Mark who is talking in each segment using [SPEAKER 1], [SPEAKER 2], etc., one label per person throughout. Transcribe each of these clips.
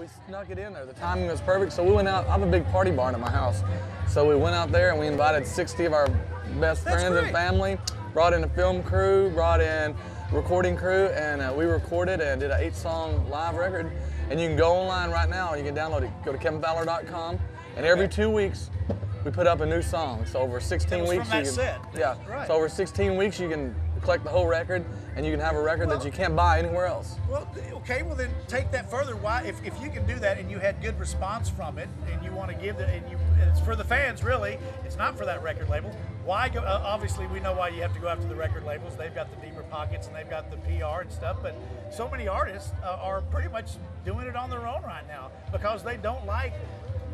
[SPEAKER 1] we snuck it in there. The timing was perfect, so we went out. I have a big party barn at my house. So we went out there and we invited 60 of our best friends and family, brought in a film crew, brought in recording crew, and we recorded and did an 8-song live record. And you can go online right now and you can download it. Go to KevinFowler.com, and every 2 weeks we put up a new song. So over 16 weeks,
[SPEAKER 2] from that
[SPEAKER 1] you can,
[SPEAKER 2] set.
[SPEAKER 1] yeah.
[SPEAKER 2] Right.
[SPEAKER 1] So over 16 weeks, you can collect the whole record, and you can have a record that you can't buy anywhere else.
[SPEAKER 2] Well, okay, well then take that further. Why, if you can do that and you had good response from it, and you want to give it, and it's for the fans really, it's not for that record label. Why go? Obviously, we know why you have to go after the record labels. They've got the deeper pockets and they've got the PR and stuff. But so many artists are pretty much doing it on their own right now because they don't like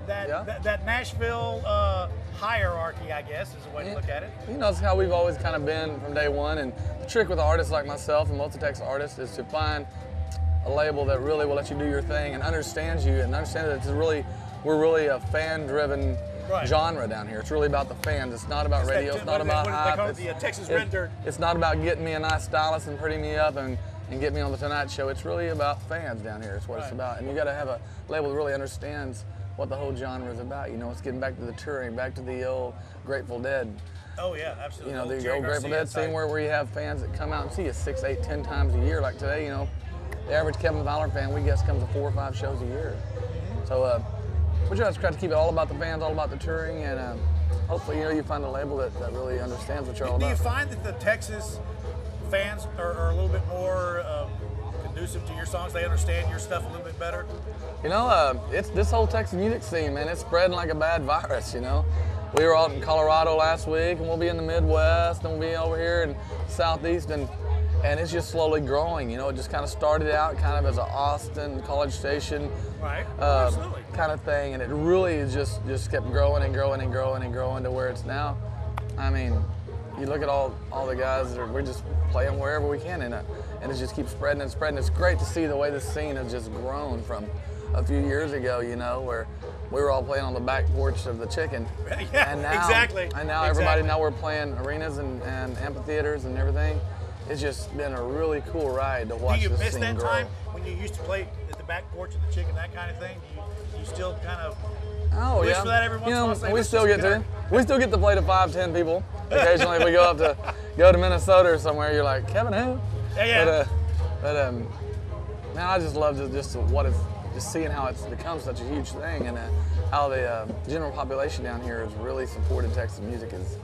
[SPEAKER 2] that Nashville hierarchy, I guess, is a way to look at it.
[SPEAKER 1] You know, it's how we've always kind of been from day one. And the trick with artists like myself and most of Texas artists is to find a label that really will let you do your thing and understands you and understand that we're really a fan-driven genre down here. It's really about the fans. It's not about radio. It's not about hype.
[SPEAKER 2] They call it the Texas Red Dirt.
[SPEAKER 1] It's not about getting me a nice stylist and prettying me up and get me on the Tonight Show. It's really about fans down here. It's what it's about. And you got to have a label that really understands what the whole genre is about. You know, it's getting back to the touring, back to the old Grateful Dead.
[SPEAKER 2] Oh yeah, absolutely.
[SPEAKER 1] You know, the old Grateful Dead scene where you have fans that come out and see you 6, 8, 10 times a year. Like today, you know, the average Kevin Fowler fan, we guess, comes to 4 or 5 shows a year. So we try to keep it all about the fans, all about the touring, and hopefully, you know, you find a label that really understands what you're all about.
[SPEAKER 2] Do you find that the Texas fans are a little bit more conducive to your songs? They understand your stuff a little bit better?
[SPEAKER 1] You know, it's this whole Texas music scene, man. It's spreading like a bad virus, you know. We were out in Colorado last week, and we'll be in the Midwest, and we'll be over here in Southeast, and it's just slowly growing. You know, it just kind of started out kind of as an Austin, College Station kind of thing, and it really just kept growing and growing and growing and growing to where it's now. I mean, you look at all the guys we're just playing wherever we can, and it just keeps spreading and spreading. It's great to see the way the scene has just grown from a few years ago, you know, where we were all playing on the back porch of the Chicken.
[SPEAKER 2] Yeah,
[SPEAKER 1] and now,
[SPEAKER 2] exactly.
[SPEAKER 1] And now everybody, now we're playing arenas and amphitheaters and everything. It's just been a really cool ride to watch this scene grow.
[SPEAKER 2] Do you miss that time when you used to play at the back porch of the Chicken, that kind of thing? Do you still kind of wish for that every once in a while?
[SPEAKER 1] We still get to play to 5, 10 people. Occasionally, if we go to Minnesota or somewhere, you're like, Kevin who?
[SPEAKER 2] Yeah.
[SPEAKER 1] But man, I just love just seeing how it's become such a huge thing, and how the general population down here has really supported Texas music is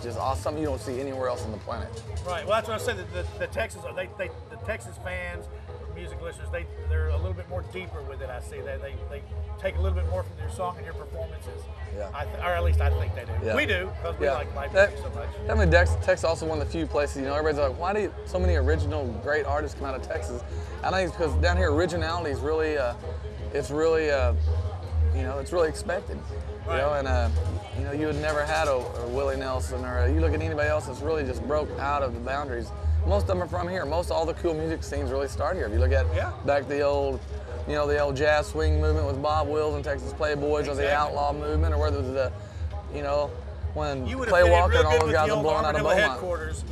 [SPEAKER 1] just awesome. You don't see anywhere else on the planet.
[SPEAKER 2] Right. Well, that's what I said. The Texas fans, music listeners, they're a little bit more deeper with it. I see that they take a little bit more from your song and your performances.
[SPEAKER 1] Yeah.
[SPEAKER 2] or at least I think they do.
[SPEAKER 1] Yeah.
[SPEAKER 2] We do because we like live music so much.
[SPEAKER 1] I mean, Texas also one of the few places. You know, everybody's like, why do so many original great artists come out of Texas? I think it's because down here originality is really, it's really expected.
[SPEAKER 2] Right.
[SPEAKER 1] You know, and you know, you had never had a Willie Nelson, or you look at anybody else that's really just broke out of the boundaries. Most of them are from here. All the cool music scenes really started here. If you look at back the old, you know, the old jazz swing movement with Bob Wills and Texas Playboys, or the outlaw movement, or whether it was the, you know, when Clay Walker and all those guys are blowing out of Beaumont.
[SPEAKER 2] Headquarters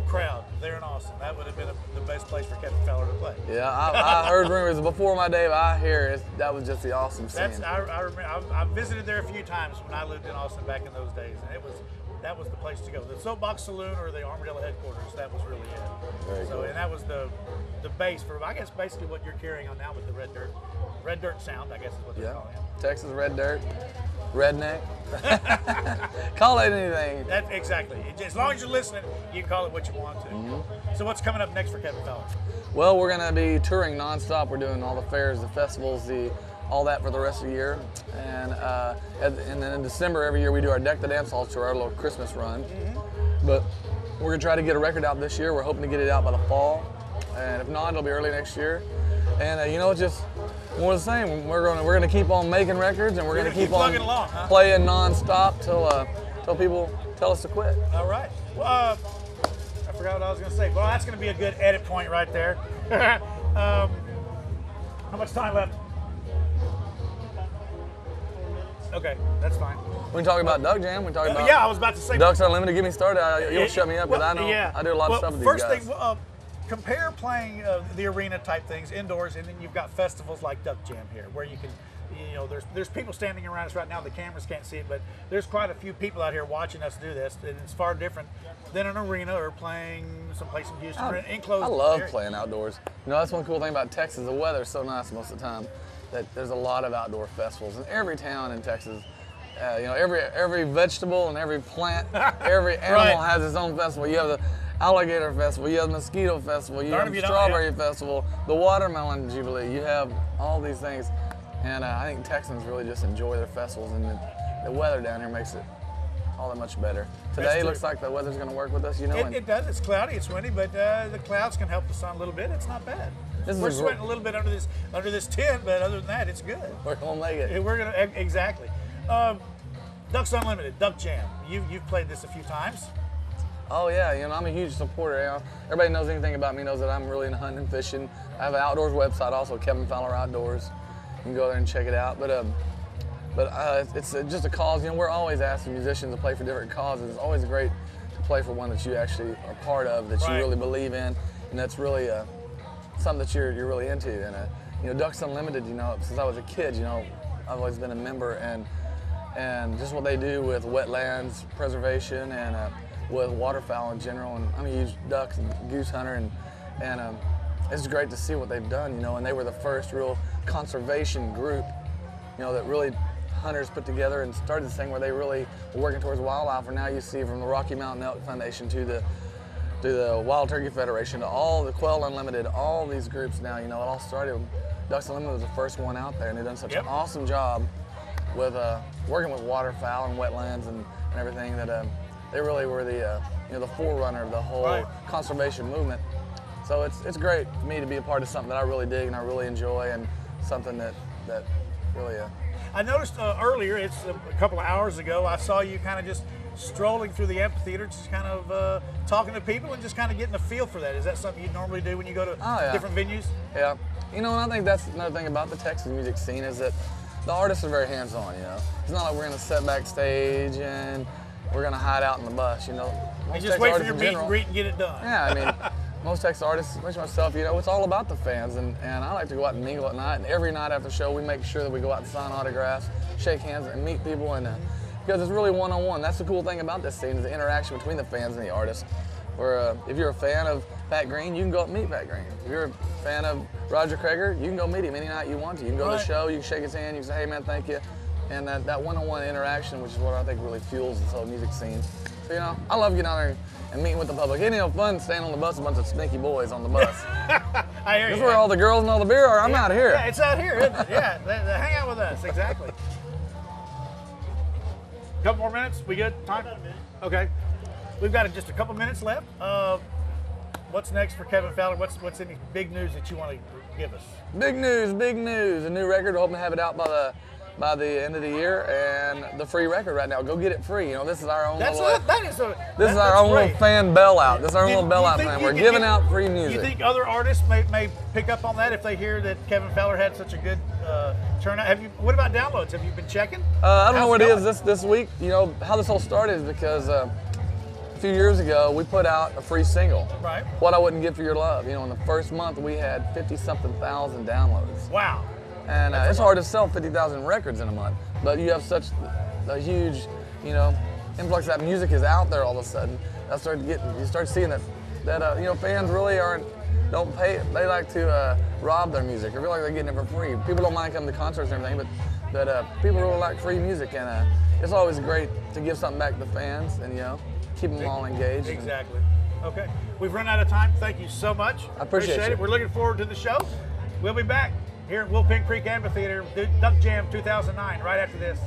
[SPEAKER 2] crowd there in Austin. That would have been the best place for Kevin Fowler to play.
[SPEAKER 1] Yeah, I heard rumors before my day, but I hear that was just the awesome scene.
[SPEAKER 2] I remember. I visited there a few times when I lived in Austin back in those days, and that was the place to go. The Soapbox Saloon or the Armadillo headquarters, that was really it.
[SPEAKER 1] Very cool.
[SPEAKER 2] And that was the base for, I guess, basically what you're carrying on now with the Red Dirt sound, I guess is what they're calling it.
[SPEAKER 1] Texas Red Dirt, redneck. Call it anything.
[SPEAKER 2] Exactly. As long as you're listening, you can call it what you want to.
[SPEAKER 1] Mm-hmm.
[SPEAKER 2] So what's coming up next for Kevin Fowler?
[SPEAKER 1] Well, we're going to be touring nonstop. We're doing all the fairs, the festivals, all that for the rest of the year. And then in December every year we do our Deck the Dance Hall tour, our little Christmas run. Mm-hmm. But we're going to try to get a record out this year. We're hoping to get it out by the fall. And if not, it'll be early next year. And you know, it's just more of the same. We're gonna keep on making records, and we're gonna keep on playing nonstop till people tell us to quit.
[SPEAKER 2] All right. Well, I forgot what I was gonna say. Well, that's gonna be a good edit point right there. How much time left? Okay, that's fine.
[SPEAKER 1] We can talk about Duck Jam. We can talk about
[SPEAKER 2] I was about to say
[SPEAKER 1] Ducks Unlimited. Get me started. You'll shut me up because I know I do a lot of stuff with these guys.
[SPEAKER 2] First thing, compare playing the arena type things indoors, and then you've got festivals like Duck Jam here, where you can, there's people standing around us right now. The cameras can't see it, but there's quite a few people out here watching us do this, and it's far different than an arena or playing someplace in Houston or an enclosed
[SPEAKER 1] I love
[SPEAKER 2] area.
[SPEAKER 1] playing outdoors. That's one cool thing about Texas. The weather's so nice most of the time that there's a lot of outdoor festivals in every town in Texas. Every vegetable and every plant, every animal has its own festival. You have the alligator festival, you have the mosquito festival, you have the strawberry festival, the watermelon jubilee. You have all these things, and I think Texans really just enjoy their festivals, and the weather down here makes it all that much better. Today looks like the weather's going to work with us,
[SPEAKER 2] It does. It's cloudy, it's windy, but the clouds can help the sun a little bit. It's not bad. We're sweating a little bit under this tent, but other than that, it's good.
[SPEAKER 1] We're going to make it.
[SPEAKER 2] We're going to, exactly. Ducks Unlimited, Duck Jam. You've played this a few times.
[SPEAKER 1] Oh yeah, I'm a huge supporter. Everybody knows anything about me knows that I'm really into hunting and fishing. I have an outdoors website also, Kevin Fowlerv Outdoors. You can go there and check it out. But it's just a cause. We're always asking musicians to play for different causes. It's always great to play for one that you actually are part of, that you really believe in, and that's really something that you're really into. And Ducks Unlimited, since I was a kid, I've always been a member, and just what they do with wetlands preservation and with waterfowl in general. And I'm a huge duck and goose hunter, and it's great to see what they've done, and they were the first real conservation group, that really hunters put together and started this thing where they really were working towards wildlife. And now you see from the Rocky Mountain Elk Foundation to the Wild Turkey Federation to all the Quail Unlimited, all these groups now, it all started. Ducks Unlimited was the first one out there, and they've done such an awesome job with working with waterfowl and wetlands and everything that they really were the forerunner of the whole conservation movement. So it's great for me to be a part of something that I really dig and I really enjoy, and something that really.
[SPEAKER 2] I noticed earlier, it's a couple of hours ago, I saw you kind of just strolling through the amphitheater, just kind of talking to people and just kind of getting a feel for that. Is that something you normally do when you go to different venues?
[SPEAKER 1] Yeah. And I think that's another thing about the Texas music scene is that the artists are very hands-on, It's not like we're going to sit backstage and we're going to hide out in the bus,
[SPEAKER 2] And just wait for your meet and greet and get it done.
[SPEAKER 1] Yeah, most Texas artists, especially myself, it's all about the fans, and I like to go out and mingle at night, and every night after the show we make sure that we go out and sign autographs, shake hands, and meet people, and because it's really one-on-one. That's the cool thing about this scene is the interaction between the fans and the artists. Where if you're a fan of Pat Green, you can go up and meet Pat Green. If you're a fan of Roger Krager, you can go meet him any night you want to. You can go to the show, you can shake his hand, you can say, hey man, thank you. And that one-on-one interaction, which is what I think really fuels this whole music scene. So, I love getting out there and meeting with the public. It's fun staying on the bus, a bunch of stinky boys on the bus.
[SPEAKER 2] I hear you.
[SPEAKER 1] This is where all the girls and all the beer are. I'm out here.
[SPEAKER 2] Yeah, it's out here, isn't it? Yeah, they hang out with us, exactly. Couple more minutes, we good? Time? About a minute. Okay. We've got just a couple minutes left. What's next for Kevin Fowler? What's any big news that you want to give us?
[SPEAKER 1] Big news, big news. A new record. We're hoping to have it out by the end of the year, and the free record right now. Go get it free. This is our own
[SPEAKER 2] this
[SPEAKER 1] is our own little fan bell out. This is our own little bell out plan. We're giving out free music.
[SPEAKER 2] You think other artists may pick up on that if they hear that Kevin Fowler had such a good turnout? What about downloads? Have you been checking?
[SPEAKER 1] I don't know what it is this week. How this all started is because a few years ago we put out a free single.
[SPEAKER 2] Right.
[SPEAKER 1] What I Wouldn't Give for Your Love. In the first month we had 50-something thousand downloads.
[SPEAKER 2] Wow.
[SPEAKER 1] And it's hard to sell 50,000 records in a month, but you have such a huge, influx that music is out there all of a sudden. You start seeing that fans really don't pay. They like to rob their music. They feel like they're getting it for free. People don't mind coming to concerts and everything, but people really like free music, and it's always great to give something back to the fans and keep them all engaged.
[SPEAKER 2] Exactly. Okay, we've run out of time. Thank you so much.
[SPEAKER 1] I appreciate it.
[SPEAKER 2] We're looking forward to the show. We'll be back here at Will Pink Creek Amphitheater, Duck Jam 2009, right after this.